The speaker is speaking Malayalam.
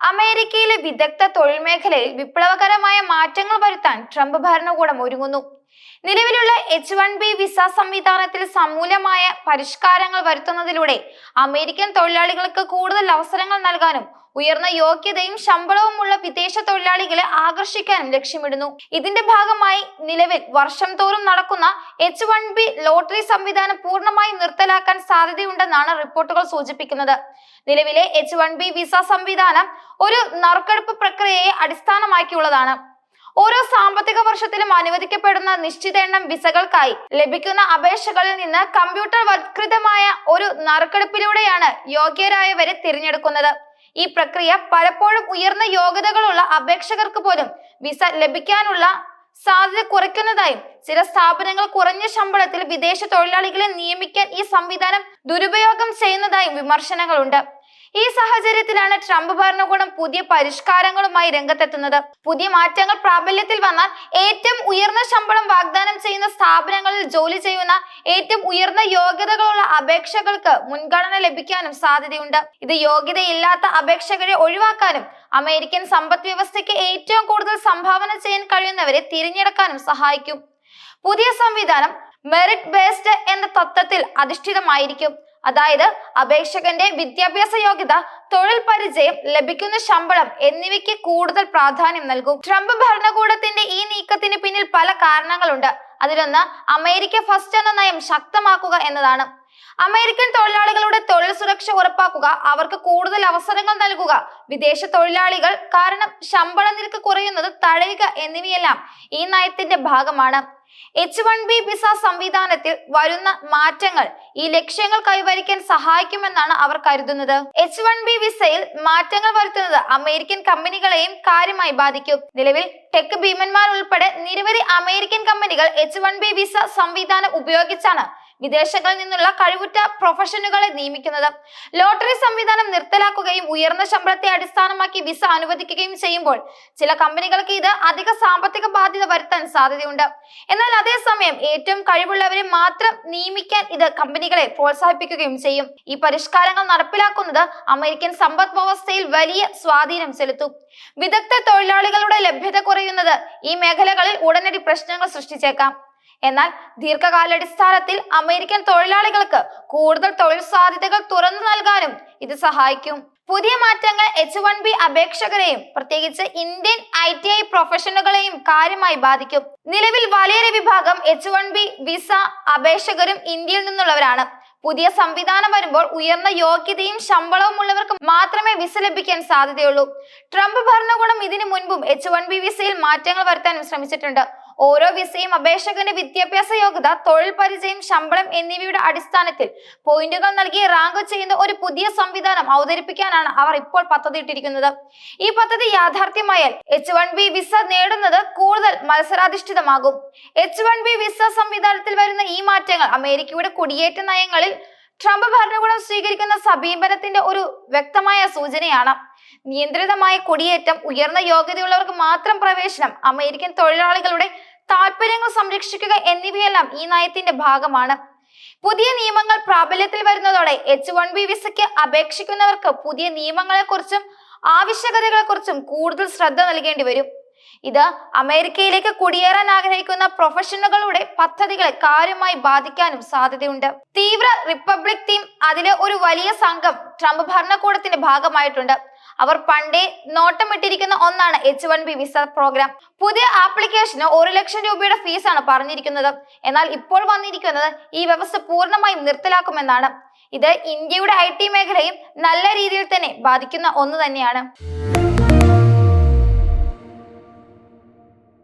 അമേരിക്കയിലെ വിദഗ്ധ തൊഴിൽ മേഖലയിൽ വിപ്ലവകരമായ മാറ്റങ്ങൾ വരുത്താൻ ട്രംപ് ഭരണകൂടം ഒരുങ്ങുന്നു. നിലവിലുള്ള H-1B വിസ സംവിധാനത്തിൽ സമൂലമായ പരിഷ്കാരങ്ങൾ വരുത്തുന്നതിലൂടെ അമേരിക്കൻ തൊഴിലാളികൾക്ക് കൂടുതൽ അവസരങ്ങൾ നൽകാനും ഉയർന്ന യോഗ്യതയും ശമ്പളവുമുള്ള വിദേശ തൊഴിലാളികളെ ആകർഷിക്കാനും ലക്ഷ്യമിടുന്നു. ഇതിന്റെ ഭാഗമായി നിലവിൽ വർഷം തോറും നടക്കുന്ന H-1B ലോട്ടറി സംവിധാനം പൂർണ്ണമായി നിർത്തലാക്കാൻ സാധ്യതയുണ്ടെന്നാണ് റിപ്പോർട്ടുകൾ സൂചിപ്പിക്കുന്നത്. നിലവിലെ H-1B വിസ സംവിധാനം ഒരു നറുക്കെടുപ്പ് പ്രക്രിയയെ അടിസ്ഥാനമാക്കിയുള്ളതാണ്. ഓരോ സാമ്പത്തിക വർഷത്തിലും അനുവദിക്കപ്പെടുന്ന നിശ്ചിത എണ്ണം വിസകൾക്കായി ലഭിക്കുന്ന അപേക്ഷകളിൽ നിന്ന് കമ്പ്യൂട്ടർവത്കൃതമായ ഒരു നറുക്കെടുപ്പിലൂടെയാണ് യോഗ്യരായവരെ തിരഞ്ഞെടുക്കുന്നത്. ഈ പ്രക്രിയ പലപ്പോഴും ഉയർന്ന യോഗ്യതകളുള്ള അപേക്ഷകർക്ക് പോലും വിസ ലഭിക്കാനുള്ള സാധ്യത കുറയ്ക്കുന്നതായും ചില സ്ഥാപനങ്ങൾ കുറഞ്ഞ ശമ്പളത്തിൽ വിദേശ തൊഴിലാളികളെ നിയമിക്കാൻ ഈ സംവിധാനം ദുരുപയോഗം ചെയ്യുന്നതായും വിമർശനങ്ങളുണ്ട്. ഈ സാഹചര്യത്തിലാണ് ട്രംപ് ഭരണകൂടം പുതിയ പരിഷ്കാരങ്ങളുമായി രംഗത്തെത്തുന്നത്. പുതിയ മാറ്റങ്ങൾ പ്രാബല്യത്തിൽ വന്നാൽ ഏറ്റവും ഉയർന്ന ശമ്പളം വാഗ്ദാനം ചെയ്യുന്ന സ്ഥാപനങ്ങളിൽ ജോലി ചെയ്യുന്ന ഏറ്റവും ഉയർന്ന യോഗ്യതകളുള്ള അപേക്ഷകൾക്ക് മുൻഗണന ലഭിക്കാനും സാധ്യതയുണ്ട്. ഇത് യോഗ്യതയില്ലാത്ത അപേക്ഷകരെ ഒഴിവാക്കാനും അമേരിക്കൻ സമ്പദ് വ്യവസ്ഥയ്ക്ക് ഏറ്റവും കൂടുതൽ സംഭാവന ചെയ്യാൻ കഴിയുന്നവരെ തിരഞ്ഞെടുക്കാനും സഹായിക്കും. പുതിയ സംവിധാനം മെറിറ്റ് ബേസ്ഡ് എന്ന തത്വത്തിൽ അധിഷ്ഠിതമായിരിക്കും. അതായത് അപേക്ഷകന്റെ വിദ്യാഭ്യാസ യോഗ്യത, തൊഴിൽ പരിചയം, ലഭിക്കുന്ന ശമ്പളം എന്നിവയ്ക്ക് കൂടുതൽ പ്രാധാന്യം നൽകും. ട്രംപ് ഭരണകൂടത്തിന്റെ ഈ നീക്കത്തിന് പിന്നിൽ പല കാരണങ്ങളുണ്ട്. അതിലൊന്ന് അമേരിക്ക ഫസ്റ്റ് എന്ന നയം ശക്തമാക്കുക എന്നതാണ്. അമേരിക്കൻ തൊഴിലാളികളുടെ തൊഴിൽ സുരക്ഷ ഉറപ്പാക്കുക, അവർക്ക് കൂടുതൽ അവസരങ്ങൾ നൽകുക, വിദേശ തൊഴിലാളികൾ കാരണം ശമ്പള നിരക്ക് കുറയുന്നത് തടയുക എന്നിവയെല്ലാം ഈ നയത്തിന്റെ ഭാഗമാണ്. H-1B വിസ സംവിധാനത്തിൽ വരുന്ന മാറ്റങ്ങൾ ഈ ലക്ഷ്യങ്ങൾ കൈവരിക്കാൻ സഹായിക്കുമെന്നാണ് അവർ കരുതുന്നത്. H-1B വിസയിൽ മാറ്റങ്ങൾ വരുത്തുന്നത് അമേരിക്കൻ കമ്പനികളെയും കാര്യമായി ബാധിക്കും. നിലവിൽ ടെക് ഭീമന്മാർ ഉൾപ്പെടെ നിരവധി അമേരിക്കൻ കമ്പനികൾ H-1B വിസ സംവിധാനം ഉപയോഗിച്ചാണ് വിദേശങ്ങളിൽ നിന്നുള്ള കഴിവുറ്റ പ്രൊഫഷനുകളെ നിയമിക്കുന്നത്. ലോട്ടറി സംവിധാനം നിർത്തലാക്കുകയും ഉയർന്ന ശമ്പളത്തെ അടിസ്ഥാനമാക്കി വിസ അനുവദിക്കുകയും ചെയ്യുമ്പോൾ ചില കമ്പനികൾക്ക് ഇത് അധിക സാമ്പത്തിക ബാധ്യത വരുത്താൻ സാധ്യതയുണ്ട്. എന്നാൽ അതേസമയം ഏറ്റവും കഴിവുള്ളവരെ മാത്രം നിയമിക്കാൻ ഇത് കമ്പനികളെ പ്രോത്സാഹിപ്പിക്കുകയും ചെയ്യും. ഈ പരിഷ്കാരങ്ങൾ നടപ്പിലാക്കുന്നത് അമേരിക്കൻ സമ്പദ് വ്യവസ്ഥയിൽ വലിയ സ്വാധീനം ചെലുത്തും. വിദഗ്ധ തൊഴിലാളികളുടെ ലഭ്യത കുറയുന്നത് ഈ മേഖലകളിൽ ഉടനടി പ്രശ്നങ്ങൾ സൃഷ്ടിച്ചേക്കാം. എന്നാൽ ദീർഘകാലാടിസ്ഥാനത്തിൽ അമേരിക്കൻ തൊഴിലാളികൾക്ക് കൂടുതൽ തൊഴിൽ സാധ്യതകൾ തുറന്നു നൽകാനും ഇത് സഹായിക്കും. പുതിയ മാറ്റങ്ങൾ H-1B അപേക്ഷകരെയും പ്രത്യേകിച്ച് ഇന്ത്യൻ ITI പ്രൊഫഷനുകളെയും കാര്യമായി ബാധിക്കും. നിലവിൽ വലിയൊരു വിഭാഗം H-1B വിസ അപേക്ഷകരും ഇന്ത്യയിൽ നിന്നുള്ളവരാണ്. പുതിയ സംവിധാനം വരുമ്പോൾ ഉയർന്ന യോഗ്യതയും ശമ്പളവും ഉള്ളവർക്ക് മാത്രമേ വിസ ലഭിക്കാൻ സാധ്യതയുള്ളൂ. ട്രംപ് ഭരണകൂടം ഇതിനു മുൻപും H-1B വിസയിൽ മാറ്റങ്ങൾ വരുത്താനും ശ്രമിച്ചിട്ടുണ്ട്. ഓരോ വിസയും അപേക്ഷകന്റെ വിദ്യാഭ്യാസ യോഗ്യത, തൊഴിൽ പരിചയം, ശമ്പളം എന്നിവയുടെ അടിസ്ഥാനത്തിൽ പോയിന്റുകൾ നൽകി റാങ്ക് ചെയ്യുന്ന ഒരു പുതിയ സംവിധാനം അവതരിപ്പിക്കാനാണ് അവർ ഇപ്പോൾ പദ്ധതിയിട്ടിരിക്കുന്നത്. ഈ പദ്ധതി യാഥാർത്ഥ്യമായാൽ H-1B വിസ നേടുന്നത് കൂടുതൽ മത്സരാധിഷ്ഠിതമാകും. H-1B വിസ സംവിധാനത്തിൽ വരുന്ന ഈ മാറ്റങ്ങൾ അമേരിക്കയുടെ കുടിയേറ്റ നയങ്ങളിൽ ട്രംപ് ഭരണകൂടം സ്വീകരിക്കുന്ന സമീപനത്തിന്റെ ഒരു വ്യക്തമായ സൂചനയാണ്. നിയന്ത്രിതമായ കുടിയേറ്റം, ഉയർന്ന യോഗ്യതയുള്ളവർക്ക് മാത്രം പ്രവേശനം, അമേരിക്കൻ തൊഴിലാളികളുടെ താൽപര്യങ്ങൾ സംരക്ഷിക്കുക എന്നിവയെല്ലാം ഈ നയത്തിന്റെ ഭാഗമാണ്. പുതിയ നിയമങ്ങൾ പ്രാബല്യത്തിൽ വരുന്നതോടെ H-1B വിസയ്ക്ക് അപേക്ഷിക്കുന്നവർക്ക് പുതിയ നിയമങ്ങളെക്കുറിച്ചും ആവശ്യകതകളെക്കുറിച്ചും കൂടുതൽ ശ്രദ്ധ നൽകേണ്ടി വരും. ഇത് അമേരിക്കയിലേക്ക് കുടിയേറാൻ ആഗ്രഹിക്കുന്ന പ്രൊഫഷണലുകളുടെ പദ്ധതികളെ കാര്യമായി ബാധിക്കാനും സാധ്യതയുണ്ട്. തീവ്ര റിപ്പബ്ലിക് ടീം അതിലെ ഒരു വലിയ സംഘം ട്രംപ് ഭരണകൂടത്തിന്റെ ഭാഗമായിട്ടുണ്ട്. അവർ പണ്ടേ നോട്ടമിട്ടിരിക്കുന്ന ഒന്നാണ് H-1B വിസ പ്രോഗ്രാം. പുതിയ ആപ്ലിക്കേഷന് 1 ലക്ഷം രൂപയുടെ ഫീസാണ് പറഞ്ഞിരിക്കുന്നത്. എന്നാൽ ഇപ്പോൾ വന്നിരിക്കുന്നത് ഈ വ്യവസ്ഥ പൂർണ്ണമായും നിർത്തലാക്കുമെന്നാണ്. ഇത് ഇന്ത്യയുടെ IT മേഖലയും നല്ല രീതിയിൽ തന്നെ ബാധിക്കുന്ന ഒന്ന് തന്നെയാണ്.